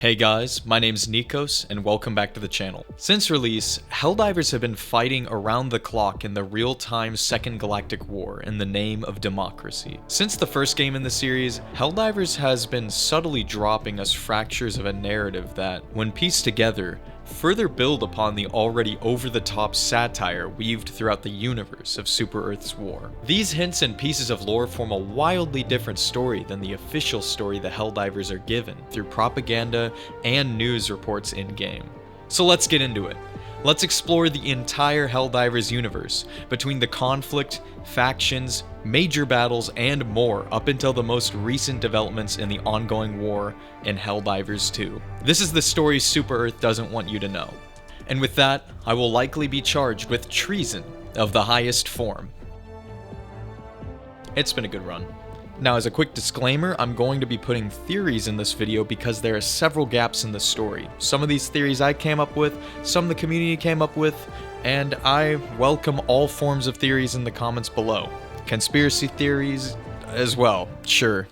Hey guys, my name's Nikos, and welcome back to the channel. Since release, Helldivers have been fighting around the clock in the real-time Second Galactic War in the name of democracy. Since the first game in the series, Helldivers has been subtly dropping us fractures of a narrative that, when pieced together, further build upon the already over-the-top satire weaved throughout the universe of Super Earth's war. These hints and pieces of lore form a wildly different story than the official story the Helldivers are given through propaganda and news reports in-game. So let's get into it. Let's explore the entire Helldivers universe, between the conflict, factions, major battles, and more up until the most recent developments in the ongoing war in Helldivers 2. This is the story Super Earth doesn't want you to know. And with that, I will likely be charged with treason of the highest form. It's been a good run. Now, as a quick disclaimer, I'm going to be putting theories in this video because there are several gaps in the story. Some of these theories I came up with, some the community came up with, and I welcome all forms of theories in the comments below. Conspiracy theories as well, sure.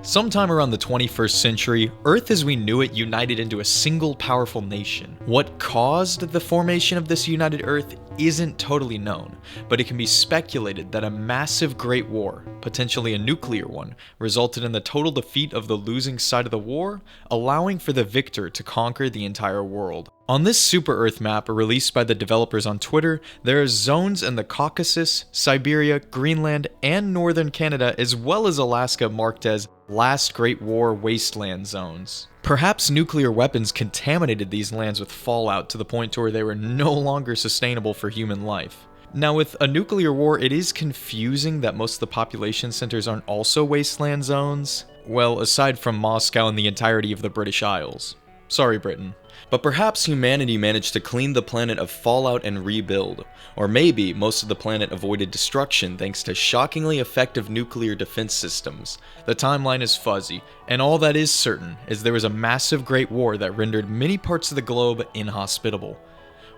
Sometime around the 21st century, Earth as we knew it united into a single powerful nation. What caused the formation of this united Earth isn't totally known, but it can be speculated that a massive great war, potentially a nuclear one, resulted in the total defeat of the losing side of the war, allowing for the victor to conquer the entire world. On this Super Earth map released by the developers on Twitter, there are zones in the Caucasus, Siberia, Greenland, and northern Canada, as well as Alaska marked as Last Great War Wasteland Zones. Perhaps nuclear weapons contaminated these lands with fallout to the point to where they were no longer sustainable for human life. Now, with a nuclear war, it is confusing that most of the population centers aren't also wasteland zones. Well, aside from Moscow and the entirety of the British Isles. Sorry, Britain. But perhaps humanity managed to clean the planet of fallout and rebuild. Or maybe most of the planet avoided destruction thanks to shockingly effective nuclear defense systems. The timeline is fuzzy, and all that is certain is there was a massive great war that rendered many parts of the globe inhospitable.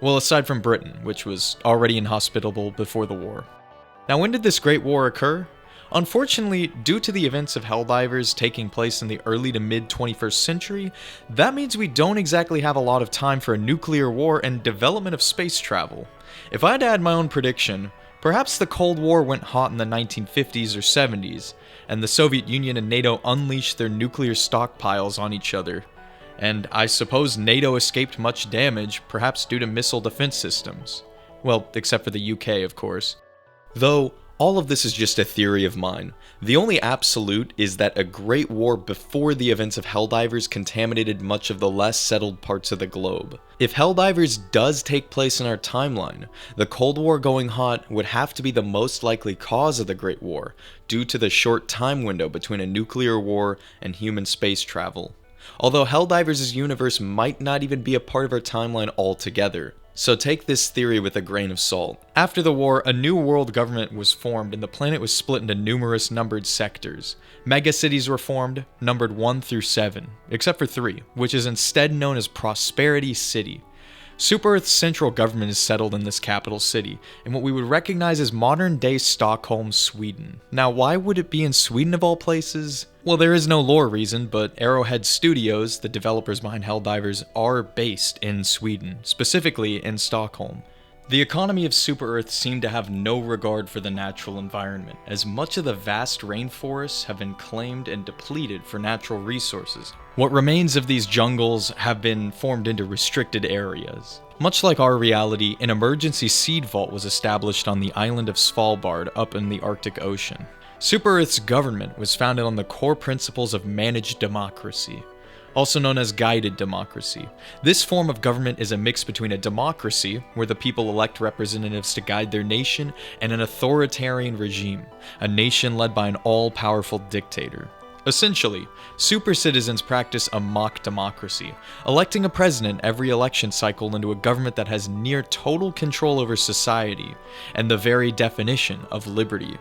Well, aside from Britain, which was already inhospitable before the war. Now, when did this great war occur? Unfortunately, due to the events of Helldivers taking place in the early to mid 21st century, that means we don't exactly have a lot of time for a nuclear war and development of space travel. If I had to add my own prediction, perhaps the Cold War went hot in the 1950s or 70s, and the Soviet Union and NATO unleashed their nuclear stockpiles on each other. And I suppose NATO escaped much damage, perhaps due to missile defense systems. Well, except for the UK, of course. Though, all of this is just a theory of mine. The only absolute is that a great war before the events of Helldivers contaminated much of the less settled parts of the globe. If Helldivers does take place in our timeline, the Cold War going hot would have to be the most likely cause of the Great War, due to the short time window between a nuclear war and human space travel. Although Helldivers' universe might not even be a part of our timeline altogether. So take this theory with a grain of salt. After the war, a new world government was formed and the planet was split into numerous numbered sectors. Megacities were formed, numbered 1 through 7, except for 3, which is instead known as Prosperity City. Super Earth's central government is settled in this capital city, in what we would recognize as modern-day Stockholm, Sweden. Now, why would it be in Sweden of all places? Well, there is no lore reason, but Arrowhead Studios, the developers behind Helldivers, are based in Sweden, specifically in Stockholm. The economy of Super Earth seemed to have no regard for the natural environment, as much of the vast rainforests have been claimed and depleted for natural resources. What remains of these jungles have been formed into restricted areas. Much like our reality, an emergency seed vault was established on the island of Svalbard up in the Arctic Ocean. Super Earth's government was founded on the core principles of managed democracy, also known as guided democracy. This form of government is a mix between a democracy, where the people elect representatives to guide their nation, and an authoritarian regime, a nation led by an all-powerful dictator. Essentially, super citizens practice a mock democracy, electing a president every election cycle into a government that has near total control over society, and the very definition of liberty.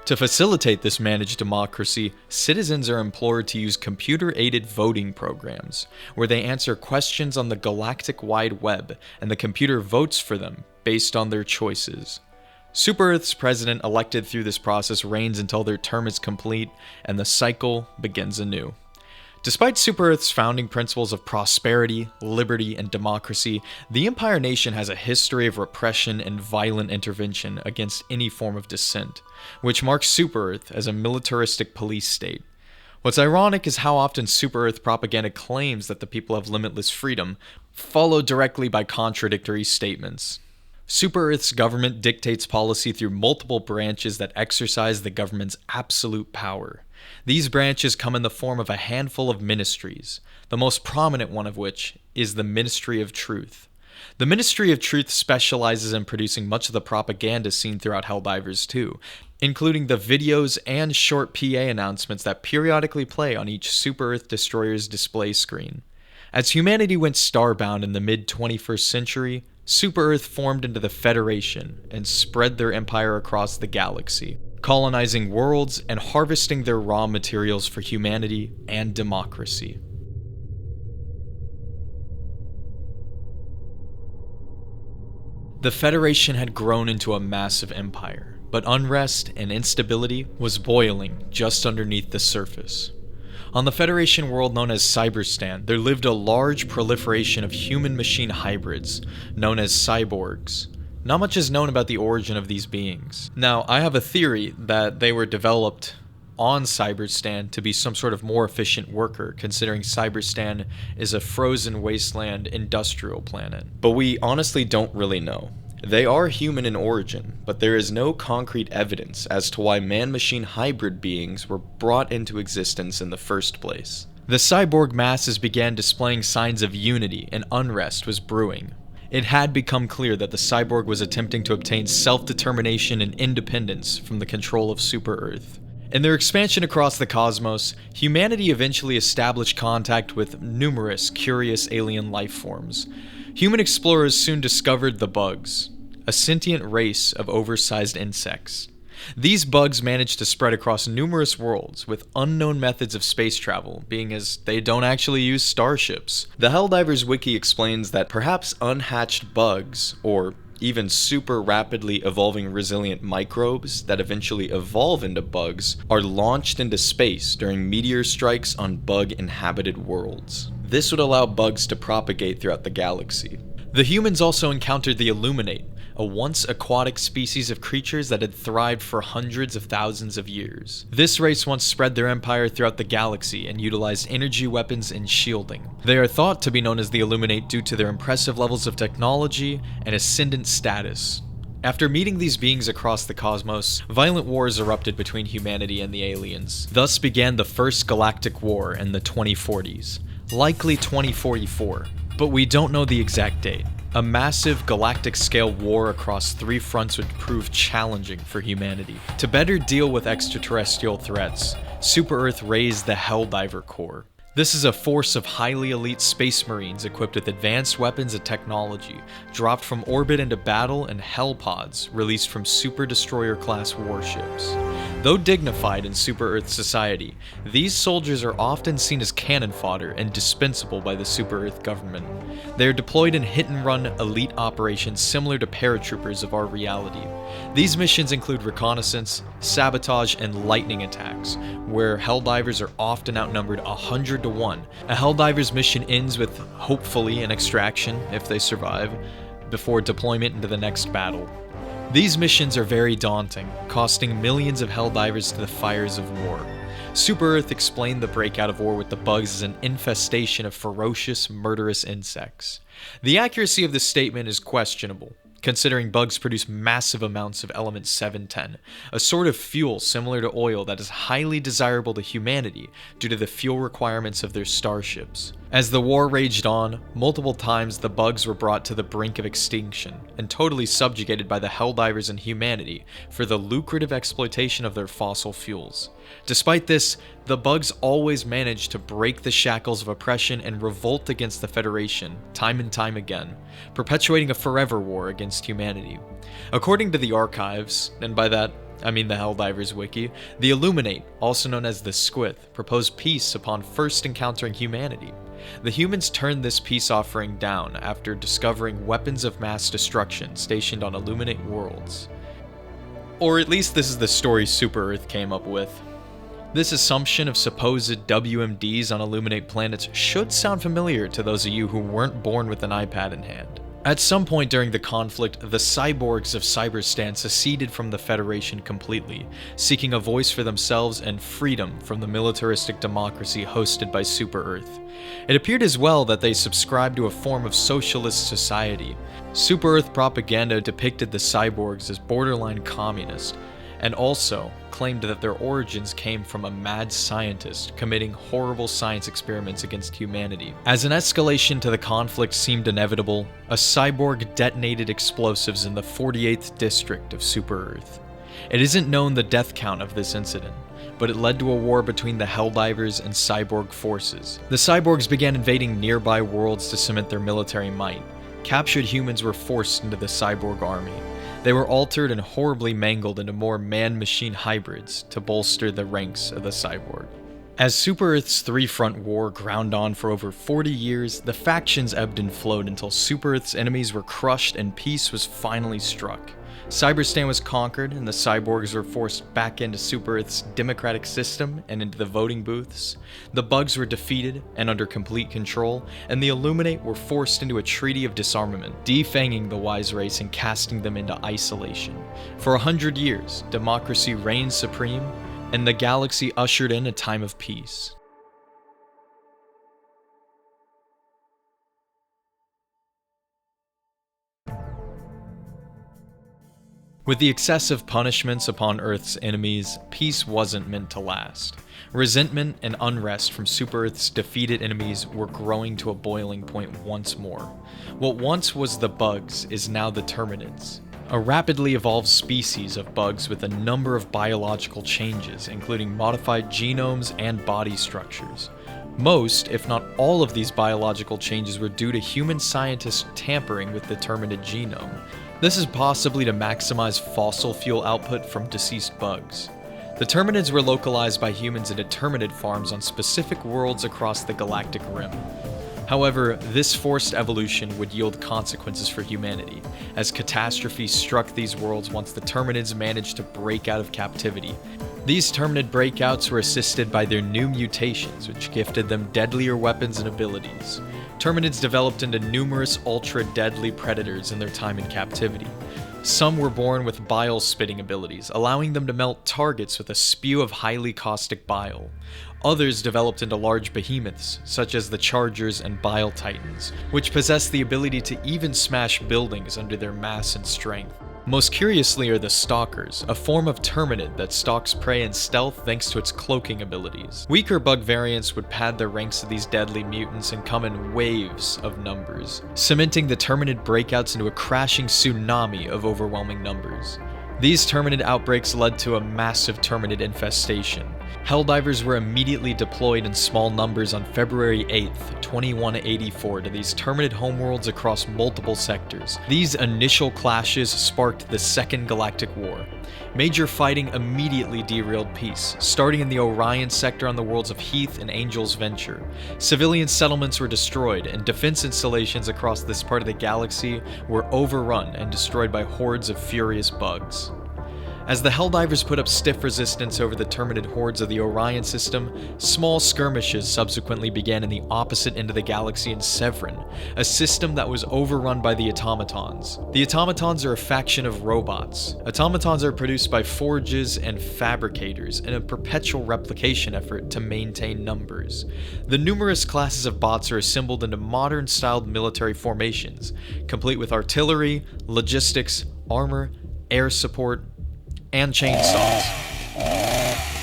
To facilitate this managed democracy, citizens are implored to use computer-aided voting programs, where they answer questions on the galactic-wide web, and the computer votes for them based on their choices. Super Earth's president elected through this process reigns until their term is complete, and the cycle begins anew. Despite Super-Earth's founding principles of prosperity, liberty, and democracy, the Empire Nation has a history of repression and violent intervention against any form of dissent, which marks Super-Earth as a militaristic police state. What's ironic is how often Super-Earth propaganda claims that the people have limitless freedom, followed directly by contradictory statements. Super-Earth's government dictates policy through multiple branches that exercise the government's absolute power. These branches come in the form of a handful of ministries, the most prominent one of which is the Ministry of Truth. The Ministry of Truth specializes in producing much of the propaganda seen throughout Helldivers 2, including the videos and short PA announcements that periodically play on each Super-Earth destroyer's display screen. As humanity went starbound in the mid-21st century, Super-Earth formed into the Federation and spread their empire across the galaxy, colonizing worlds and harvesting their raw materials for humanity and democracy. The Federation had grown into a massive empire, but unrest and instability was boiling just underneath the surface. On the Federation world known as Cyberstan, there lived a large proliferation of human-machine hybrids, known as Cyborgs. Not much is known about the origin of these beings. Now, I have a theory that they were developed on Cyberstan to be some sort of more efficient worker, considering Cyberstan is a frozen wasteland industrial planet. But we honestly don't really know. They are human in origin, but there is no concrete evidence as to why man-machine hybrid beings were brought into existence in the first place. The cyborg masses began displaying signs of unity and unrest was brewing. It had become clear that the cyborg was attempting to obtain self-determination and independence from the control of Super-Earth. In their expansion across the cosmos, humanity eventually established contact with numerous curious alien life forms. Human explorers soon discovered the bugs, a sentient race of oversized insects. These bugs managed to spread across numerous worlds with unknown methods of space travel, being as they don't actually use starships. The Helldivers wiki explains that perhaps unhatched bugs, or even super rapidly evolving resilient microbes that eventually evolve into bugs, are launched into space during meteor strikes on bug-inhabited worlds. This would allow bugs to propagate throughout the galaxy. The humans also encountered the Illuminate, a once aquatic species of creatures that had thrived for hundreds of thousands of years. This race once spread their empire throughout the galaxy and utilized energy weapons and shielding. They are thought to be known as the Illuminate due to their impressive levels of technology and ascendant status. After meeting these beings across the cosmos, violent wars erupted between humanity and the aliens. Thus began the First Galactic War in the 2040s, likely 2044, but we don't know the exact date. A massive galactic-scale war across 3 fronts would prove challenging for humanity. To better deal with extraterrestrial threats, Super-Earth raised the Helldiver Corps. This is a force of highly elite space marines equipped with advanced weapons and technology, dropped from orbit into battle in Hell pods released from Super Destroyer-class warships. Though dignified in Super-Earth society, these soldiers are often seen as cannon fodder and dispensable by the Super-Earth government. They are deployed in hit-and-run elite operations similar to paratroopers of our reality. These missions include reconnaissance, sabotage, and lightning attacks, where Helldivers are often outnumbered 100 to 1. A Helldiver's mission ends with, hopefully, an extraction, if they survive, before deployment into the next battle. These missions are very daunting, costing millions of Helldivers to the fires of war. Super-Earth explained the breakout of war with the bugs as an infestation of ferocious, murderous insects. The accuracy of this statement is questionable, considering bugs produce massive amounts of element 710, a sort of fuel similar to oil that is highly desirable to humanity due to the fuel requirements of their starships. As the war raged on, multiple times the bugs were brought to the brink of extinction and totally subjugated by the Helldivers and humanity for the lucrative exploitation of their fossil fuels. Despite this, the bugs always managed to break the shackles of oppression and revolt against the Federation, time and time again, perpetuating a forever war against humanity. According to the archives, and by that I mean the Helldivers wiki, the Illuminate, also known as the Squith, proposed peace upon first encountering humanity. The humans turned this peace offering down after discovering weapons of mass destruction stationed on Illuminate worlds. Or at least this is the story Super-Earth came up with. This assumption of supposed WMDs on Illuminate planets should sound familiar to those of you who weren't born with an iPad in hand. At some point during the conflict, the Cyborgs of Cyberstan seceded from the Federation completely, seeking a voice for themselves and freedom from the militaristic democracy hosted by Super-Earth. It appeared as well that they subscribed to a form of socialist society. Super-Earth propaganda depicted the Cyborgs as borderline communist, and also claimed that their origins came from a mad scientist committing horrible science experiments against humanity. As an escalation to the conflict seemed inevitable, a cyborg detonated explosives in the 48th district of Super-Earth. It isn't known the death count of this incident, but it led to a war between the Helldivers and cyborg forces. The cyborgs began invading nearby worlds to cement their military might. Captured humans were forced into the cyborg army. They were altered and horribly mangled into more man-machine hybrids to bolster the ranks of the cyborg. As Super-Earth's three-front war ground on for over 40 years, the factions ebbed and flowed until Super-Earth's enemies were crushed and peace was finally struck. Cyberstan was conquered, and the cyborgs were forced back into Super-Earth's democratic system and into the voting booths. The bugs were defeated and under complete control, and the Illuminate were forced into a treaty of disarmament, defanging the wise race and casting them into isolation. For 100 years, democracy reigned supreme, and the galaxy ushered in a time of peace. With the excessive punishments upon Earth's enemies, peace wasn't meant to last. Resentment and unrest from Super-Earth's defeated enemies were growing to a boiling point once more. What once was the bugs is now the Terminids, a rapidly evolved species of bugs with a number of biological changes, including modified genomes and body structures. Most, if not all of these biological changes were due to human scientists tampering with the Terminid genome. This is possibly to maximize fossil fuel output from deceased bugs. The Terminids were localized by humans into Terminid farms on specific worlds across the galactic rim. However, this forced evolution would yield consequences for humanity, as catastrophe struck these worlds once the Terminids managed to break out of captivity. These Terminid breakouts were assisted by their new mutations, which gifted them deadlier weapons and abilities. Terminids developed into numerous ultra-deadly predators in their time in captivity. Some were born with bile-spitting abilities, allowing them to melt targets with a spew of highly caustic bile. Others developed into large behemoths, such as the Chargers and Bile Titans, which possess the ability to even smash buildings under their mass and strength. Most curiously are the Stalkers, a form of Terminid that stalks prey in stealth thanks to its cloaking abilities. Weaker bug variants would pad the ranks of these deadly mutants and come in waves of numbers, cementing the Terminid breakouts into a crashing tsunami of overwhelming numbers. These Terminid outbreaks led to a massive Terminid infestation. Helldivers were immediately deployed in small numbers on February 8th, 2184 to these Terminid homeworlds across multiple sectors. These initial clashes sparked the Second Galactic War. Major fighting immediately derailed peace, starting in the Orion sector on the worlds of Heath and Angel's Venture. Civilian settlements were destroyed, and defense installations across this part of the galaxy were overrun and destroyed by hordes of furious bugs. As the Helldivers put up stiff resistance over the Terminid hordes of the Orion system, small skirmishes subsequently began in the opposite end of the galaxy in Severin, a system that was overrun by the Automatons. The Automatons are a faction of robots. Automatons are produced by forges and fabricators in a perpetual replication effort to maintain numbers. The numerous classes of bots are assembled into modern-styled military formations, complete with artillery, logistics, armor, air support, and chainsaws.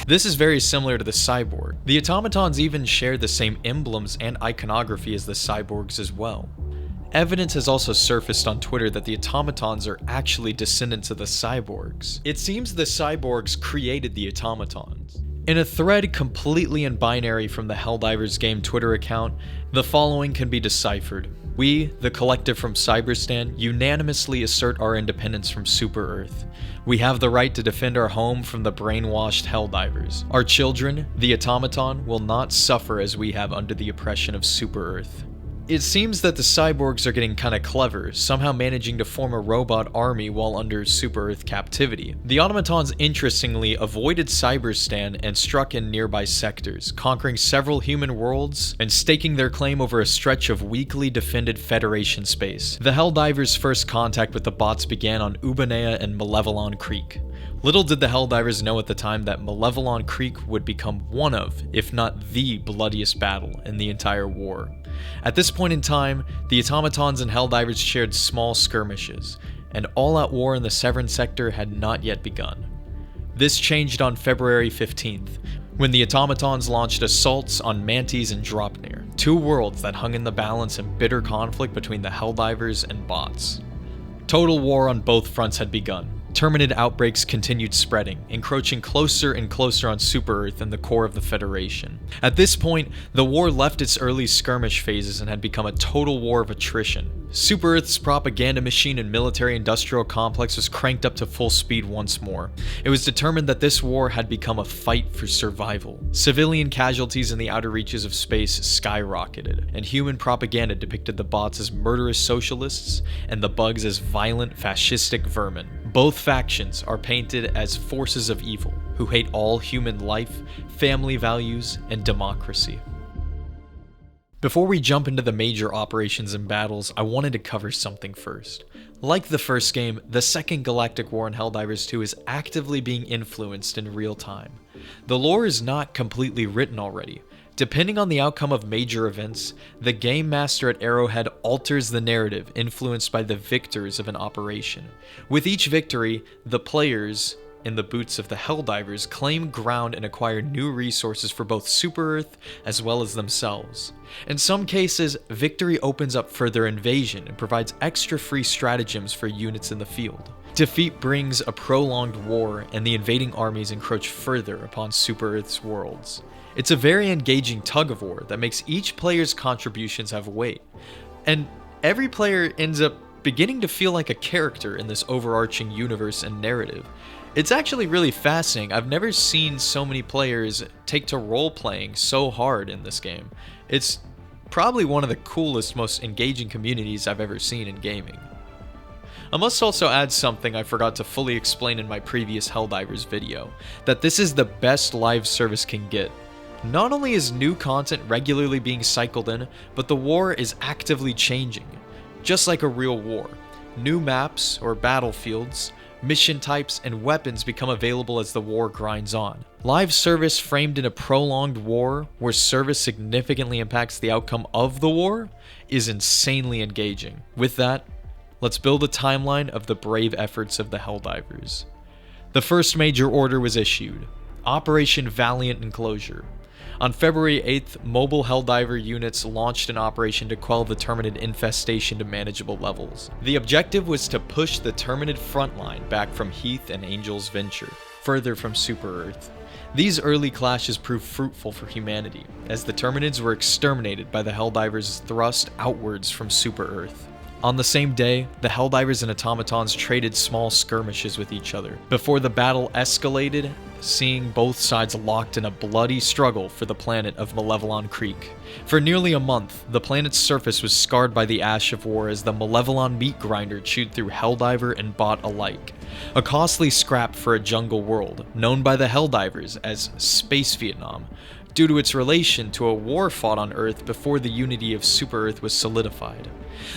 This is very similar to the Cyborg. The Automatons even share the same emblems and iconography as the Cyborgs as well. Evidence has also surfaced on Twitter that the Automatons are actually descendants of the Cyborgs. It seems the Cyborgs created the Automatons. In a thread completely in binary from the Helldivers game Twitter account, the following can be deciphered. We, the collective from Cyberstan, unanimously assert our independence from Super-Earth. We have the right to defend our home from the brainwashed Helldivers. Our children, the Automaton, will not suffer as we have under the oppression of Super-Earth. It seems that the Cyborgs are getting kinda clever, somehow managing to form a robot army while under Super-Earth captivity. The Automatons interestingly avoided Cyberstan and struck in nearby sectors, conquering several human worlds and staking their claim over a stretch of weakly defended Federation space. The Helldivers' first contact with the bots began on Ubanea and Malevelon Creek. Little did the Helldivers know at the time that Malevelon Creek would become one of, if not the bloodiest battle in the entire war. At this point in time, the Automatons and Helldivers shared small skirmishes, and all-out war in the Severn sector had not yet begun. This changed on February 15th, when the Automatons launched assaults on Mantes and Dropnir, two worlds that hung in the balance in bitter conflict between the Helldivers and bots. Total war on both fronts had begun. Terminid outbreaks continued spreading, encroaching closer and closer on Super-Earth and the core of the Federation. At this point, the war left its early skirmish phases and had become a total war of attrition. Super-Earth's propaganda machine and military-industrial complex was cranked up to full speed once more. It was determined that this war had become a fight for survival. Civilian casualties in the outer reaches of space skyrocketed, and human propaganda depicted the bots as murderous socialists and the bugs as violent, fascistic vermin. Both factions are painted as forces of evil, who hate all human life, family values, and democracy. Before we jump into the major operations and battles, I wanted to cover something first. Like the first game, the Second Galactic War in Helldivers 2 is actively being influenced in real time. The lore is not completely written already. Depending on the outcome of major events, the game master at Arrowhead alters the narrative influenced by the victors of an operation. With each victory, the players, in the boots of the Helldivers, claim ground and acquire new resources for both Super-Earth as well as themselves. In some cases, victory opens up further invasion and provides extra free stratagems for units in the field. Defeat brings a prolonged war, and the invading armies encroach further upon Super-Earth's worlds. It's a very engaging tug-of-war that makes each player's contributions have weight, and every player ends up beginning to feel like a character in this overarching universe and narrative. It's actually really fascinating. I've never seen so many players take to role-playing so hard in this game. It's probably one of the coolest, most engaging communities I've ever seen in gaming. I must also add something I forgot to fully explain in my previous Helldivers video, that this is the best live service can get. Not only is new content regularly being cycled in, but the war is actively changing. Just like a real war, new maps or battlefields, mission types, and weapons become available as the war grinds on. Live service framed in a prolonged war, where service significantly impacts the outcome of the war, is insanely engaging. With that, let's build a timeline of the brave efforts of the Helldivers. The first major order was issued, Operation Valiant Enclosure. On February 8th, mobile Helldiver units launched an operation to quell the Terminid infestation to manageable levels. The objective was to push the Terminid frontline back from Heath and Angel's Venture, further from Super-Earth. These early clashes proved fruitful for humanity, as the Terminids were exterminated by the Helldivers' thrust outwards from Super-Earth. On the same day, the Helldivers and Automatons traded small skirmishes with each other, before the battle escalated, seeing both sides locked in a bloody struggle for the planet of Malevelon Creek. For nearly a month, the planet's surface was scarred by the ash of war as the Malevelon meat grinder chewed through Helldiver and bot alike. A costly scrap for a jungle world, known by the Helldivers as Space Vietnam, due to its relation to a war fought on Earth before the unity of Super-Earth was solidified.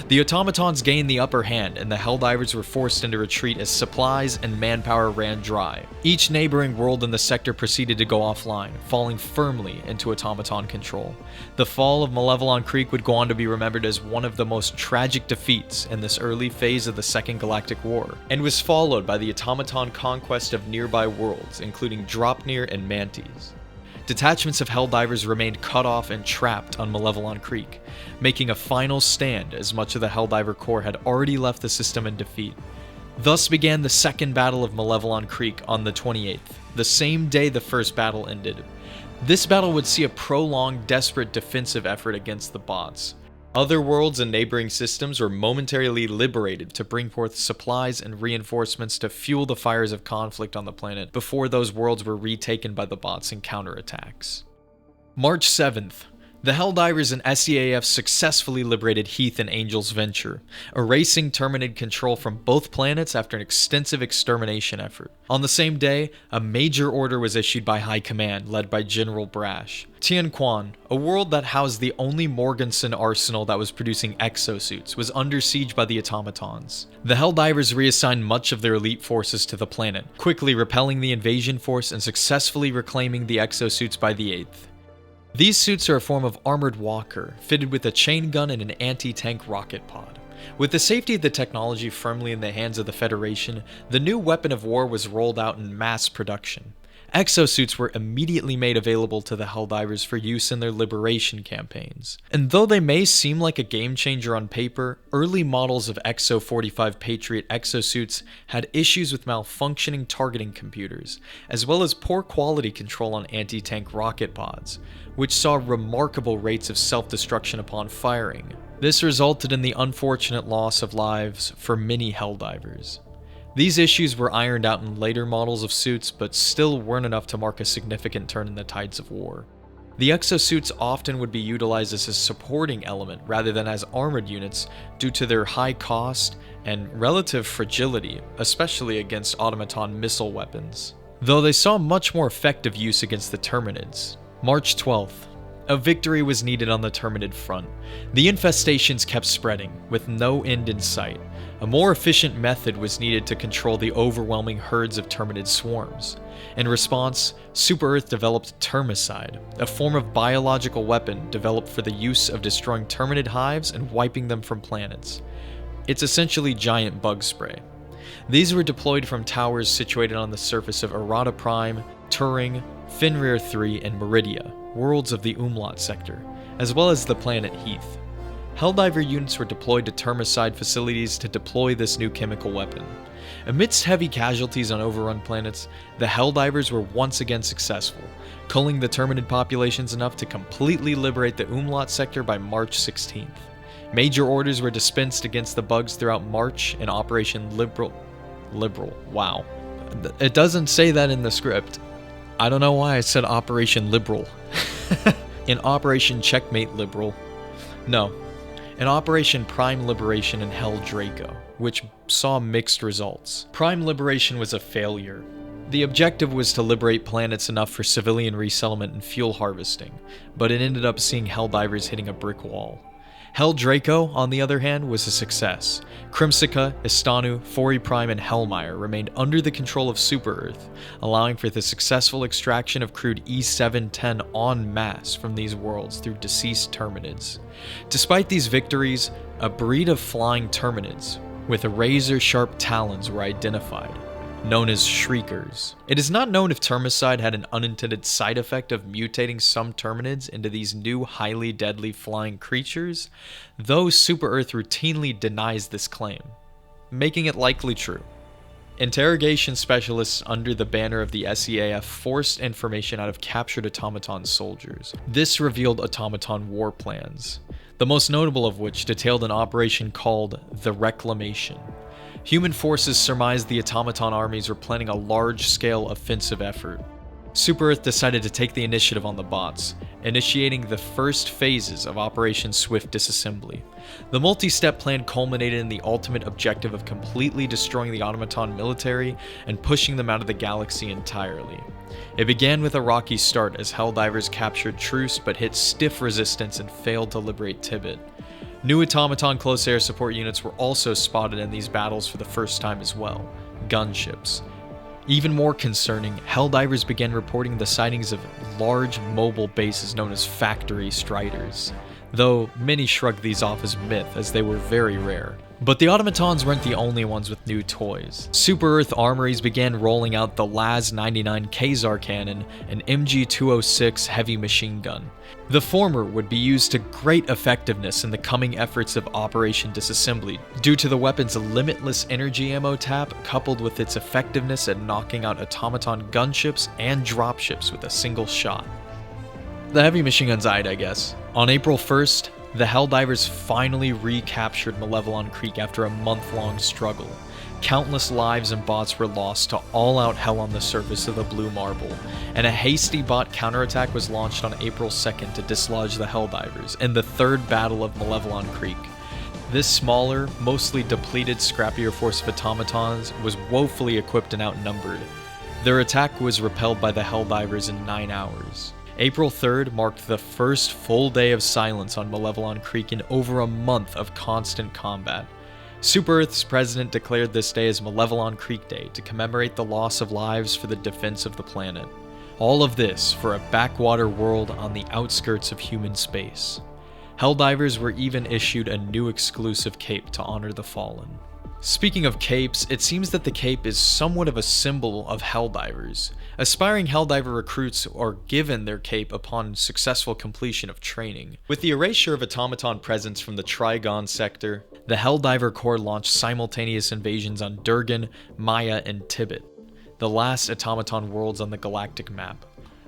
The Automatons gained the upper hand, and the Helldivers were forced into retreat as supplies and manpower ran dry. Each neighboring world in the sector proceeded to go offline, falling firmly into automaton control. The fall of Malevelon Creek would go on to be remembered as one of the most tragic defeats in this early phase of the Second Galactic War, and was followed by the automaton conquest of nearby worlds, including Dropnir and Mantes. Detachments of Helldivers remained cut off and trapped on Malevelon Creek, making a final stand as much of the Helldiver Corps had already left the system in defeat. Thus began the Second Battle of Malevelon Creek on the 28th, the same day the first battle ended. This battle would see a prolonged, desperate defensive effort against the bots. Other worlds and neighboring systems were momentarily liberated to bring forth supplies and reinforcements to fuel the fires of conflict on the planet before those worlds were retaken by the bots in counterattacks. March 7th. The Helldivers and SEAF successfully liberated Heath and Angel's Venture, erasing Terminid control from both planets after an extensive extermination effort. On the same day, a major order was issued by High Command, led by General Brash. Tien, a world that housed the only Morganson arsenal that was producing exosuits, was under siege by the Automatons. The Helldivers reassigned much of their elite forces to the planet, quickly repelling the invasion force and successfully reclaiming the exosuits by the 8th. These suits are a form of armored walker, fitted with a chain gun and an anti-tank rocket pod. With the safety of the technology firmly in the hands of the Federation, the new weapon of war was rolled out in mass production. Exosuits were immediately made available to the Helldivers for use in their liberation campaigns. And though they may seem like a game changer on paper, early models of Exo-45 Patriot exosuits had issues with malfunctioning targeting computers, as well as poor quality control on anti-tank rocket pods, which saw remarkable rates of self-destruction upon firing. This resulted in the unfortunate loss of lives for many Helldivers. These issues were ironed out in later models of suits, but still weren't enough to mark a significant turn in the tides of war. The exosuits often would be utilized as a supporting element rather than as armored units due to their high cost and relative fragility, especially against automaton missile weapons. Though they saw much more effective use against the Terminids. March 12th. A victory was needed on the Terminid front. The infestations kept spreading, with no end in sight. A more efficient method was needed to control the overwhelming herds of Terminid swarms. In response, Super Earth developed Termicide, a form of biological weapon developed for the use of destroying Terminid hives and wiping them from planets. It's essentially giant bug spray. These were deployed from towers situated on the surface of Errata Prime, Turing, Fenrir 3, and Meridia, worlds of the Umlaut sector, as well as the planet Heath. Helldiver units were deployed to Termicide facilities to deploy this new chemical weapon. Amidst heavy casualties on overrun planets, the Helldivers were once again successful, culling the Terminid populations enough to completely liberate the Umlaut sector by March 16th. Major orders were dispensed against the bugs throughout March in Operation Liberal. Wow. It doesn't say that in the script. I don't know why I said Operation Liberal. In Operation Checkmate Liberal. No. In Operation Prime Liberation and Hell-Draco, which saw mixed results. Prime Liberation was a failure. The objective was to liberate planets enough for civilian resettlement and fuel harvesting, but it ended up seeing Helldivers hitting a brick wall. Hell-Draco, on the other hand, was a success. Crimsica, Istanu, Fori Prime, and Hellmire remained under the control of Super Earth, allowing for the successful extraction of crude E710 en masse from these worlds through deceased Terminids. Despite these victories, a breed of flying Terminids, with razor-sharp talons, were identified, known as Shriekers. It is not known if Termicide had an unintended side effect of mutating some Terminids into these new highly deadly flying creatures, though Super Earth routinely denies this claim, making it likely true. Interrogation specialists under the banner of the SEAF forced information out of captured automaton soldiers. This revealed automaton war plans, the most notable of which detailed an operation called the Reclamation. Human forces surmised the automaton armies were planning a large-scale offensive effort. Super Earth decided to take the initiative on the bots, initiating the first phases of Operation Swift Disassembly. The multi-step plan culminated in the ultimate objective of completely destroying the automaton military and pushing them out of the galaxy entirely. It began with a rocky start as Helldivers captured Truce but hit stiff resistance and failed to liberate Tibet. New automaton close air support units were also spotted in these battles for the first time as well, gunships. Even more concerning, Helldivers began reporting the sightings of large mobile bases known as factory striders, though many shrugged these off as myth as they were very rare. But the automatons weren't the only ones with new toys. Super Earth armories began rolling out the LAZ-99 Khazar cannon and MG-206 heavy machine gun. The former would be used to great effectiveness in the coming efforts of Operation Disassembly due to the weapon's limitless energy ammo tap coupled with its effectiveness at knocking out automaton gunships and dropships with a single shot. The heavy machine guns eyed, I guess. On April 1st, the Helldivers finally recaptured Malevelon Creek after a month-long struggle. Countless lives and bots were lost to all-out hell on the surface of the Blue Marble, and a hasty bot counterattack was launched on April 2nd to dislodge the Helldivers in the third battle of Malevelon Creek. This smaller, mostly depleted, scrappier force of automatons was woefully equipped and outnumbered. Their attack was repelled by the Helldivers in 9 hours. April 3rd marked the first full day of silence on Malevelon Creek in over a month of constant combat. Super Earth's president declared this day as Malevelon Creek Day to commemorate the loss of lives for the defense of the planet. All of this for a backwater world on the outskirts of human space. Helldivers were even issued a new exclusive cape to honor the fallen. Speaking of capes, it seems that the cape is somewhat of a symbol of Helldivers. Aspiring Helldiver recruits are given their cape upon successful completion of training. With the erasure of automaton presence from the Trigon sector, the Helldiver Corps launched simultaneous invasions on Durgan, Maya, and Tibet, the last automaton worlds on the galactic map.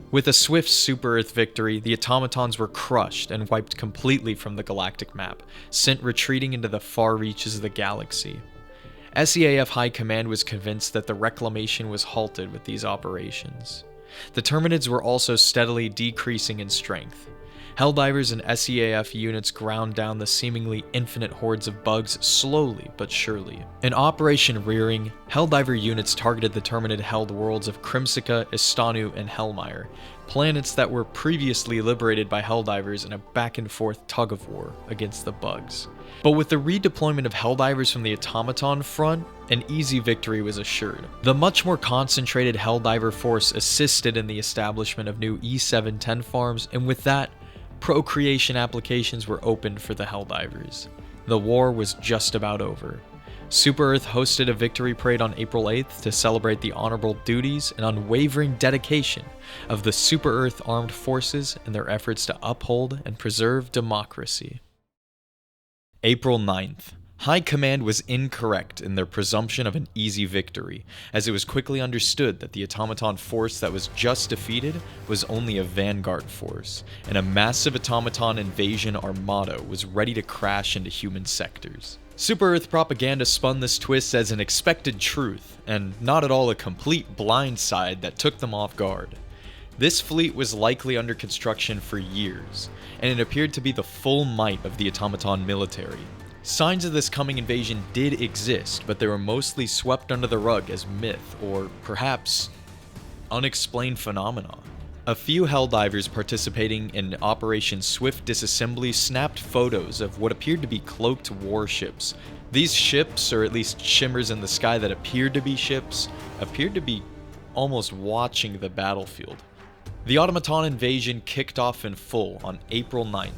With a swift Super Earth victory, the automatons were crushed and wiped completely from the galactic map, sent retreating into the far reaches of the galaxy. SEAF High Command was convinced that the Reclamation was halted with these operations. The Terminids were also steadily decreasing in strength. Helldivers and SEAF units ground down the seemingly infinite hordes of bugs slowly but surely. In Operation Rearing, Helldiver units targeted the Terminid-held worlds of Crimsica, Istanu, and Hellmire, planets that were previously liberated by Helldivers in a back-and-forth tug-of-war against the bugs. But with the redeployment of Helldivers from the automaton front, an easy victory was assured. The much more concentrated Helldiver force assisted in the establishment of new E710 farms, and with that, procreation applications were opened for the Helldivers. The war was just about over. Super Earth hosted a victory parade on April 8th to celebrate the honorable duties and unwavering dedication of the Super Earth armed forces in their efforts to uphold and preserve democracy. April 9th. High Command was incorrect in their presumption of an easy victory, as it was quickly understood that the automaton force that was just defeated was only a vanguard force, and a massive automaton invasion armada was ready to crash into human sectors. Super Earth propaganda spun this twist as an expected truth, and not at all a complete blindside that took them off guard. This fleet was likely under construction for years, and it appeared to be the full might of the automaton military. Signs of this coming invasion did exist, but they were mostly swept under the rug as myth, or perhaps unexplained phenomena. A few Helldivers participating in Operation Swift Disassembly snapped photos of what appeared to be cloaked warships. These ships, or at least shimmers in the sky that appeared to be ships, appeared to be almost watching the battlefield. The automaton invasion kicked off in full on April 9th.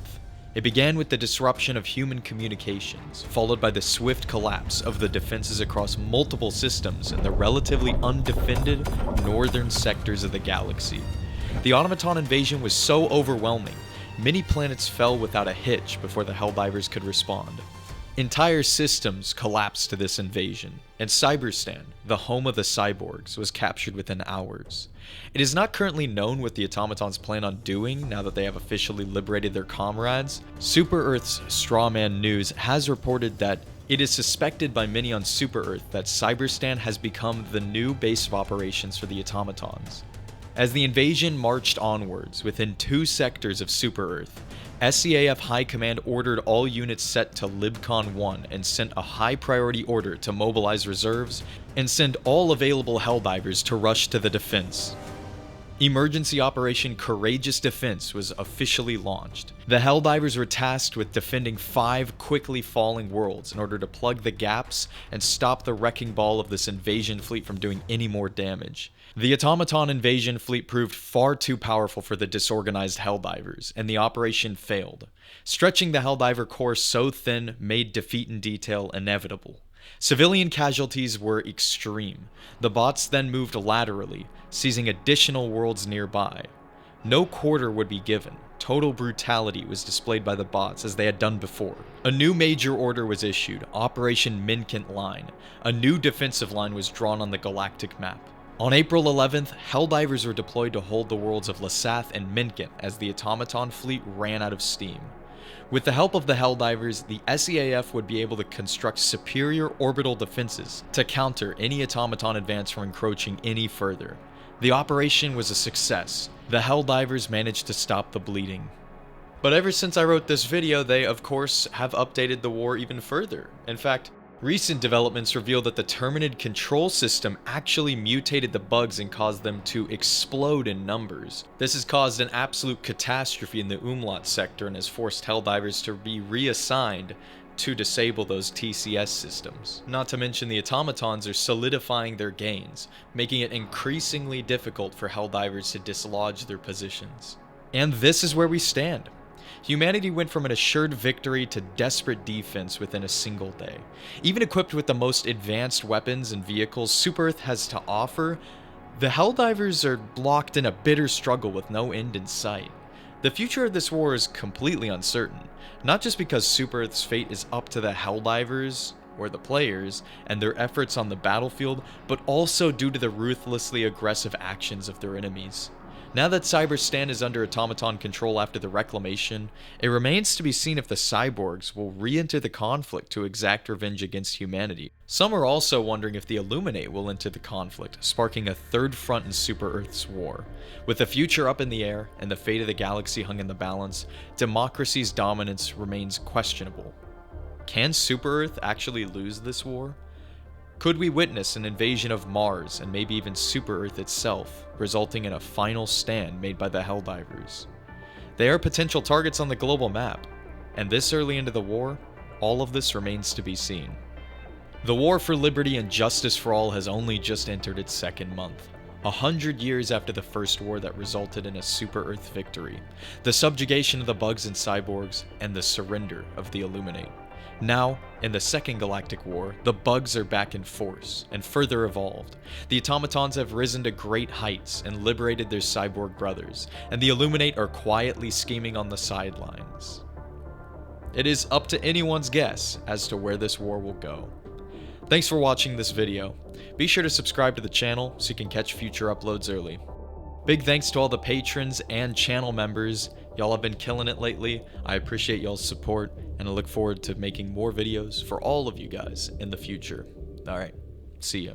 It began with the disruption of human communications, followed by the swift collapse of the defenses across multiple systems in the relatively undefended northern sectors of the galaxy. The automaton invasion was so overwhelming, many planets fell without a hitch before the Helldivers could respond. Entire systems collapsed to this invasion, and Cyberstan, the home of the Cyborgs, was captured within hours. It is not currently known what the automatons plan on doing now that they have officially liberated their comrades. Super Earth's Strawman News has reported that it is suspected by many on Super Earth that Cyberstan has become the new base of operations for the automatons. As the invasion marched onwards within 2 sectors of Super Earth, SEAF High Command ordered all units set to LibCon 1 and sent a high priority order to mobilize reserves and send all available Helldivers to rush to the defense. Emergency Operation Courageous Defense was officially launched. The Helldivers were tasked with defending 5 quickly falling worlds in order to plug the gaps and stop the wrecking ball of this invasion fleet from doing any more damage. The automaton invasion fleet proved far too powerful for the disorganized Helldivers, and the operation failed. Stretching the Helldiver Corps so thin made defeat in detail inevitable. Civilian casualties were extreme. The bots then moved laterally, seizing additional worlds nearby. No quarter would be given. Total brutality was displayed by the bots as they had done before. A new major order was issued, Operation Menkent Line. A new defensive line was drawn on the galactic map. On April 11th, Helldivers were deployed to hold the worlds of Lasath and Menkent as the automaton fleet ran out of steam. With the help of the Helldivers, the SEAF would be able to construct superior orbital defenses to counter any automaton advance from encroaching any further. The operation was a success. The Helldivers managed to stop the bleeding. But ever since I wrote this video, they of course have updated the war even further. In fact, recent developments reveal that the Terminid control system actually mutated the bugs and caused them to explode in numbers. This has caused an absolute catastrophe in the Umlaut sector and has forced Helldivers to be reassigned to disable those TCS systems. Not to mention the automatons are solidifying their gains, making it increasingly difficult for Helldivers to dislodge their positions. And this is where we stand. Humanity went from an assured victory to desperate defense within a single day. Even equipped with the most advanced weapons and vehicles Super Earth has to offer, the Helldivers are blocked in a bitter struggle with no end in sight. The future of this war is completely uncertain, not just because Super Earth's fate is up to the Helldivers, or the players, and their efforts on the battlefield, but also due to the ruthlessly aggressive actions of their enemies. Now that Cyberstan is under automaton control after the Reclamation, it remains to be seen if the Cyborgs will re-enter the conflict to exact revenge against humanity. Some are also wondering if the Illuminate will enter the conflict, sparking a third front in Super Earth's war. With the future up in the air and the fate of the galaxy hung in the balance, democracy's dominance remains questionable. Can Super Earth actually lose this war? Could we witness an invasion of Mars and maybe even Super Earth itself, resulting in a final stand made by the Helldivers? They are potential targets on the global map, and this early into the war, all of this remains to be seen. The war for liberty and justice for all has only just entered its second month. 100 years after the first war that resulted in a Super Earth victory, the subjugation of the bugs and cyborgs, and the surrender of the Illuminate. Now, in the Second Galactic War, the bugs are back in force, and further evolved. The automatons have risen to great heights and liberated their cyborg brothers, and the Illuminate are quietly scheming on the sidelines. It is up to anyone's guess as to where this war will go. Thanks for watching this video. Be sure to subscribe to the channel so you can catch future uploads early. Big thanks to all the patrons and channel members. Y'all have been killing it lately. I appreciate y'all's support, and I look forward to making more videos for all of you guys in the future. Alright, see ya.